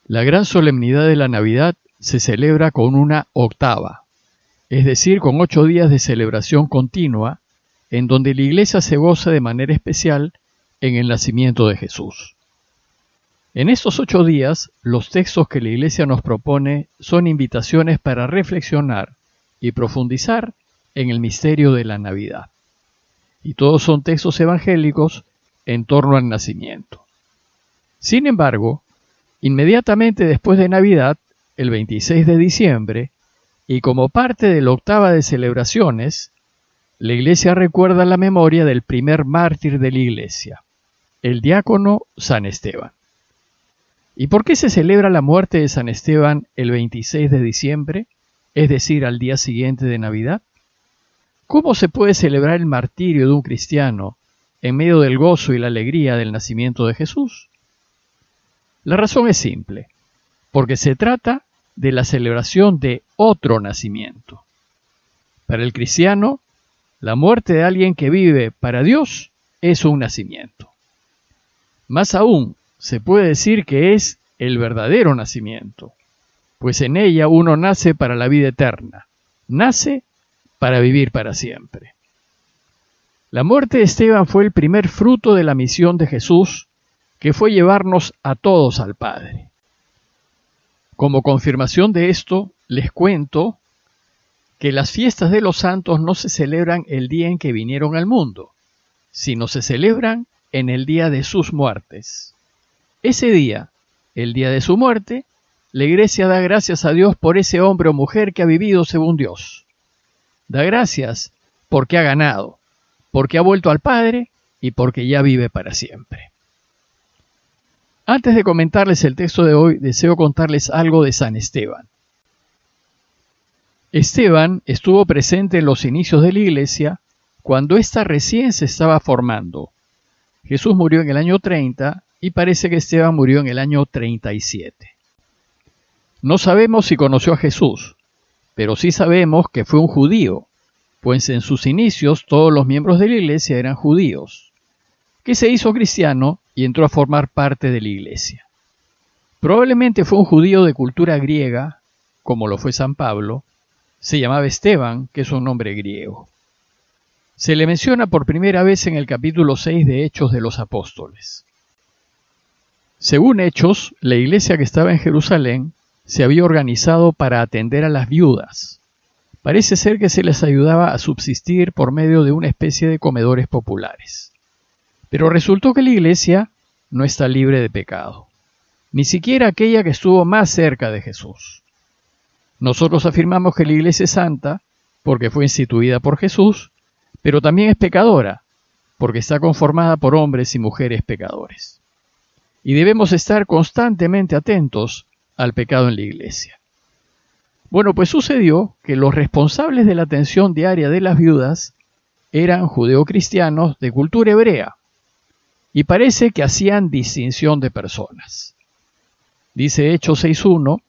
La gran solemnidad de la Navidad se celebra con una octava, es decir, con 8 días de celebración continua, en donde la Iglesia se goza de manera especial en el nacimiento de Jesús. En estos 8 días, los textos que la Iglesia nos propone son invitaciones para reflexionar y profundizar en el misterio de la Navidad. Y todos son textos evangélicos en torno al nacimiento. Sin embargo, inmediatamente después de Navidad, el 26 de diciembre, y como parte de la octava de celebraciones, la Iglesia recuerda la memoria del primer mártir de la Iglesia, el diácono San Esteban. ¿Y por qué se celebra la muerte de San Esteban el 26 de diciembre, es decir, al día siguiente de Navidad? ¿Cómo se puede celebrar el martirio de un cristiano en medio del gozo y la alegría del nacimiento de Jesús? La razón es simple, porque se trata de la celebración de otro nacimiento. Para el cristiano, la muerte de alguien que vive para Dios es un nacimiento. Más aún, se puede decir que es el verdadero nacimiento, pues en ella uno nace para la vida eterna, nace para vivir para siempre. La muerte de Esteban fue el primer fruto de la misión de Jesús, que fue llevarnos a todos al Padre. Como confirmación de esto, les cuento que las fiestas de los santos no se celebran el día en que vinieron al mundo, sino se celebran en el día de sus muertes. Ese día, el día de su muerte, la Iglesia da gracias a Dios por ese hombre o mujer que ha vivido según Dios. Da gracias porque ha ganado, porque ha vuelto al Padre y porque ya vive para siempre. Antes de comentarles el texto de hoy, deseo contarles algo de San Esteban. Esteban estuvo presente en los inicios de la Iglesia cuando ésta recién se estaba formando. Jesús murió en el año 30 y parece que Esteban murió en el año 37. No sabemos si conoció a Jesús, pero sí sabemos que fue un judío, pues en sus inicios todos los miembros de la Iglesia eran judíos, que se hizo cristiano y entró a formar parte de la Iglesia. Probablemente fue un judío de cultura griega, como lo fue San Pablo. Se llamaba Esteban, que es un nombre griego. Se le menciona por primera vez en el capítulo 6 de Hechos de los Apóstoles. Según Hechos, la iglesia que estaba en Jerusalén se había organizado para atender a las viudas. Parece ser que se les ayudaba a subsistir por medio de una especie de comedores populares. Pero resultó que la iglesia no está libre de pecado, ni siquiera aquella que estuvo más cerca de Jesús. Nosotros afirmamos que la iglesia es santa porque fue instituida por Jesús, pero también es pecadora porque está conformada por hombres y mujeres pecadores. Y debemos estar constantemente atentos al pecado en la iglesia. Bueno, pues sucedió que los responsables de la atención diaria de las viudas eran judeocristianos de cultura hebrea, y parece que hacían distinción de personas. Dice Hechos 6:1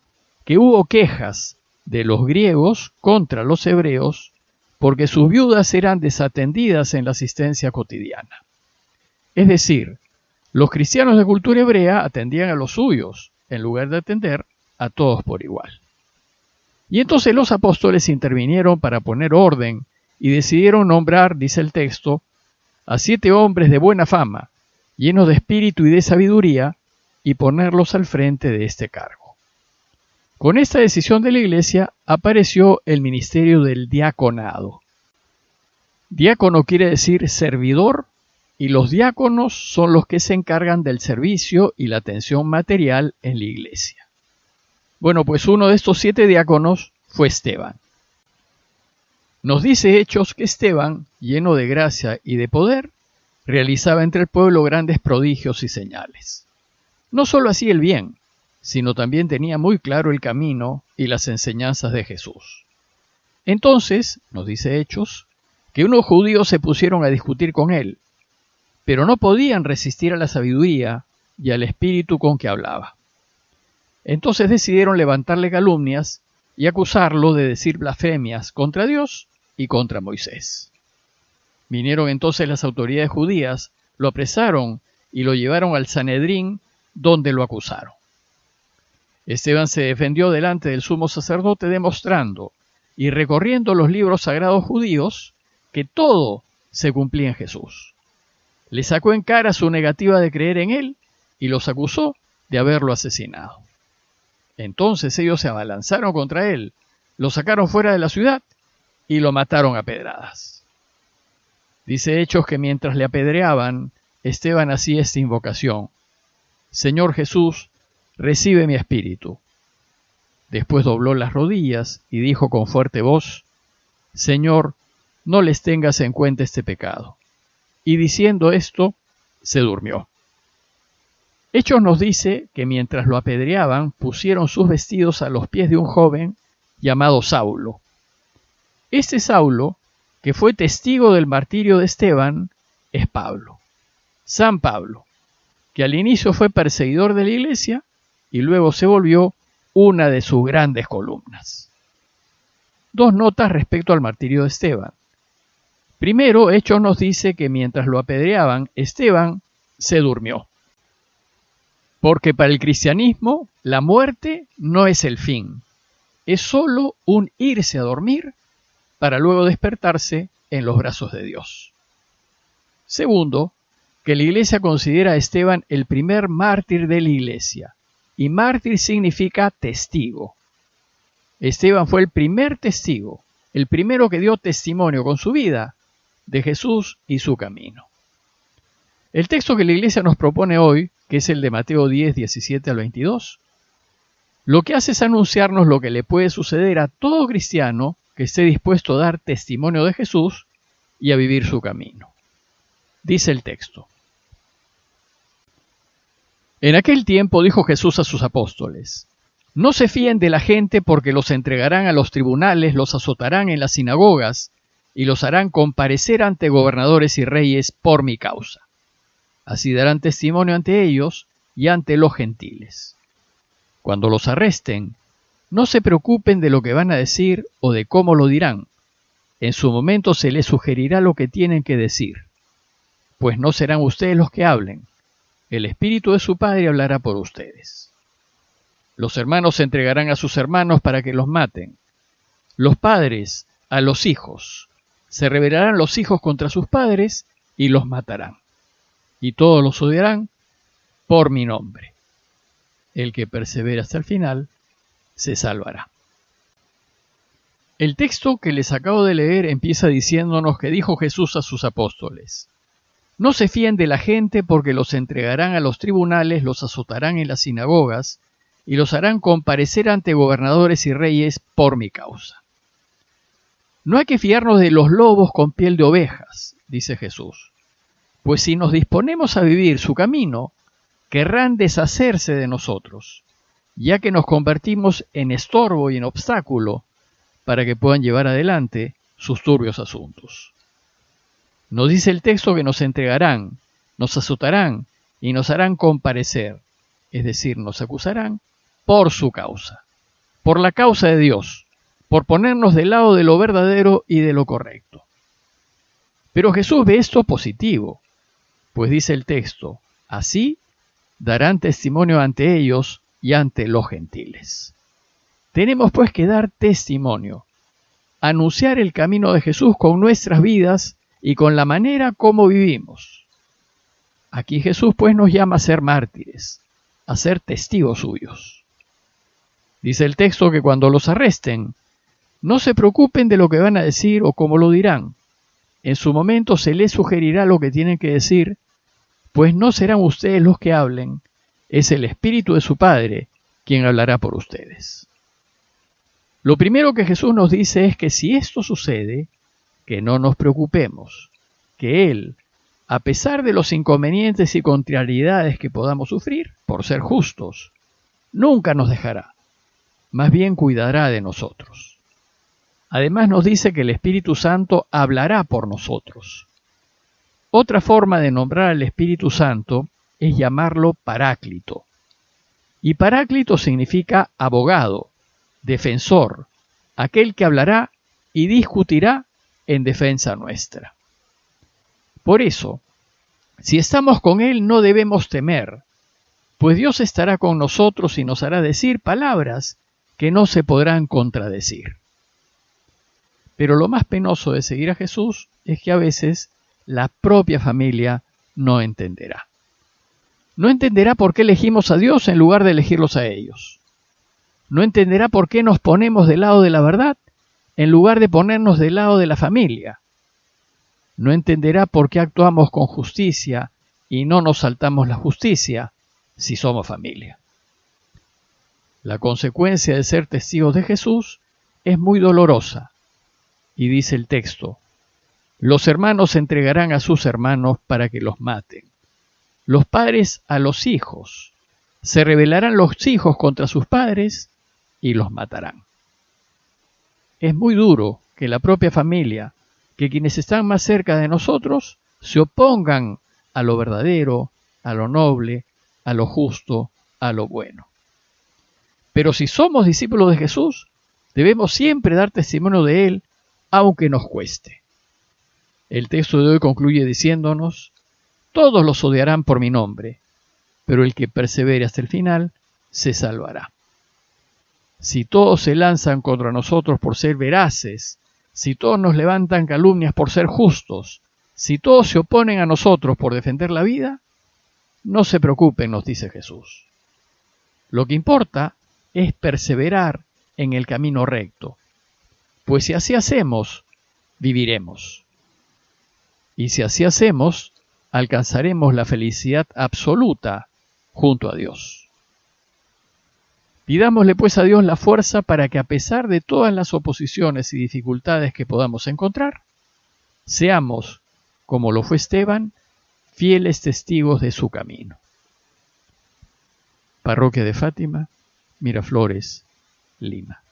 que hubo quejas de los griegos contra los hebreos porque sus viudas eran desatendidas en la asistencia cotidiana. Es decir, los cristianos de cultura hebrea atendían a los suyos, en lugar de atender a todos por igual. Y entonces los apóstoles intervinieron para poner orden y decidieron nombrar, dice el texto, a 7 hombres de buena fama, llenos de espíritu y de sabiduría, y ponerlos al frente de este cargo. Con esta decisión de la Iglesia apareció el ministerio del diaconado. Diácono quiere decir servidor, y los diáconos son los que se encargan del servicio y la atención material en la iglesia. Bueno, pues uno de estos 7 diáconos fue Esteban. Nos dice Hechos que Esteban, lleno de gracia y de poder, realizaba entre el pueblo grandes prodigios y señales. No solo hacía el bien, sino también tenía muy claro el camino y las enseñanzas de Jesús. Entonces, nos dice Hechos, que unos judíos se pusieron a discutir con él, pero no podían resistir a la sabiduría y al espíritu con que hablaba. Entonces decidieron levantarle calumnias y acusarlo de decir blasfemias contra Dios y contra Moisés. Vinieron entonces las autoridades judías, lo apresaron y lo llevaron al Sanedrín, donde lo acusaron. Esteban se defendió delante del sumo sacerdote demostrando y recorriendo los libros sagrados judíos que todo se cumplía en Jesús. Le sacó en cara su negativa de creer en él y los acusó de haberlo asesinado. Entonces ellos se abalanzaron contra él, lo sacaron fuera de la ciudad y lo mataron a pedradas. Dice Hechos que mientras le apedreaban, Esteban hacía esta invocación: Señor Jesús, recibe mi espíritu. Después dobló las rodillas y dijo con fuerte voz: Señor, no les tengas en cuenta este pecado. Y diciendo esto, se durmió. Hechos nos dice que mientras lo apedreaban, pusieron sus vestidos a los pies de un joven llamado Saulo. Este Saulo, que fue testigo del martirio de Esteban, es Pablo, San Pablo, que al inicio fue perseguidor de la iglesia y luego se volvió una de sus grandes columnas. Dos notas respecto al martirio de Esteban. Primero, Hechos nos dice que mientras lo apedreaban, Esteban se durmió. Porque para el cristianismo, la muerte no es el fin, es solo un irse a dormir para luego despertarse en los brazos de Dios. Segundo, que la iglesia considera a Esteban el primer mártir de la iglesia, y mártir significa testigo. Esteban fue el primer testigo, el primero que dio testimonio con su vida de Jesús y su camino. El texto que la iglesia nos propone hoy, que es el de Mateo 10, 17 al 22, lo que hace es anunciarnos lo que le puede suceder a todo cristiano que esté dispuesto a dar testimonio de Jesús y a vivir su camino. Dice el texto: En aquel tiempo dijo Jesús a sus apóstoles: No se fíen de la gente, porque los entregarán a los tribunales, los azotarán en las sinagogas y los harán comparecer ante gobernadores y reyes por mi causa. Así darán testimonio ante ellos y ante los gentiles. Cuando los arresten, no se preocupen de lo que van a decir o de cómo lo dirán. En su momento se les sugerirá lo que tienen que decir, pues no serán ustedes los que hablen. El Espíritu de su Padre hablará por ustedes. Los hermanos se entregarán a sus hermanos para que los maten. Los padres a los hijos. Se rebelarán los hijos contra sus padres y los matarán. Y todos los odiarán por mi nombre. El que persevera hasta el final se salvará. El texto que les acabo de leer empieza diciéndonos que dijo Jesús a sus apóstoles: No se fíen de la gente, porque los entregarán a los tribunales, los azotarán en las sinagogas y los harán comparecer ante gobernadores y reyes por mi causa. No hay que fiarnos de los lobos con piel de ovejas, dice Jesús, pues si nos disponemos a vivir su camino, querrán deshacerse de nosotros, ya que nos convertimos en estorbo y en obstáculo para que puedan llevar adelante sus turbios asuntos. Nos dice el texto que nos entregarán, nos azotarán y nos harán comparecer, es decir, nos acusarán por su causa, por la causa de Dios, por ponernos del lado de lo verdadero y de lo correcto. Pero Jesús ve esto positivo, pues dice el texto: así darán testimonio ante ellos y ante los gentiles. Tenemos pues que dar testimonio, anunciar el camino de Jesús con nuestras vidas y con la manera como vivimos. Aquí Jesús pues nos llama a ser mártires, a ser testigos suyos. Dice el texto que cuando los arresten, no se preocupen de lo que van a decir o cómo lo dirán. En su momento se les sugerirá lo que tienen que decir, pues no serán ustedes los que hablen, es el Espíritu de su Padre quien hablará por ustedes. Lo primero que Jesús nos dice es que si esto sucede, que no nos preocupemos, que Él, a pesar de los inconvenientes y contrariedades que podamos sufrir, por ser justos, nunca nos dejará, más bien cuidará de nosotros. Además nos dice que el Espíritu Santo hablará por nosotros. Otra forma de nombrar al Espíritu Santo es llamarlo Paráclito. Y Paráclito significa abogado, defensor, aquel que hablará y discutirá en defensa nuestra. Por eso, si estamos con Él no debemos temer, pues Dios estará con nosotros y nos hará decir palabras que no se podrán contradecir. Pero lo más penoso de seguir a Jesús es que a veces la propia familia no entenderá. No entenderá por qué elegimos a Dios en lugar de elegirlos a ellos. No entenderá por qué nos ponemos del lado de la verdad en lugar de ponernos del lado de la familia. No entenderá por qué actuamos con justicia y no nos saltamos la justicia si somos familia. La consecuencia de ser testigos de Jesús es muy dolorosa. Y dice el texto: los hermanos entregarán a sus hermanos para que los maten. Los padres a los hijos. Se rebelarán los hijos contra sus padres y los matarán. Es muy duro que la propia familia, que quienes están más cerca de nosotros, se opongan a lo verdadero, a lo noble, a lo justo, a lo bueno. Pero si somos discípulos de Jesús, debemos siempre dar testimonio de Él, aunque nos cueste. El texto de hoy concluye diciéndonos: todos los odiarán por mi nombre, pero el que persevere hasta el final se salvará. Si todos se lanzan contra nosotros por ser veraces, si todos nos levantan calumnias por ser justos, si todos se oponen a nosotros por defender la vida, no se preocupen, nos dice Jesús. Lo que importa es perseverar en el camino recto, pues si así hacemos, viviremos. Y si así hacemos, alcanzaremos la felicidad absoluta junto a Dios. Pidámosle pues a Dios la fuerza para que, a pesar de todas las oposiciones y dificultades que podamos encontrar, seamos, como lo fue Esteban, fieles testigos de su camino. Parroquia de Fátima, Miraflores, Lima.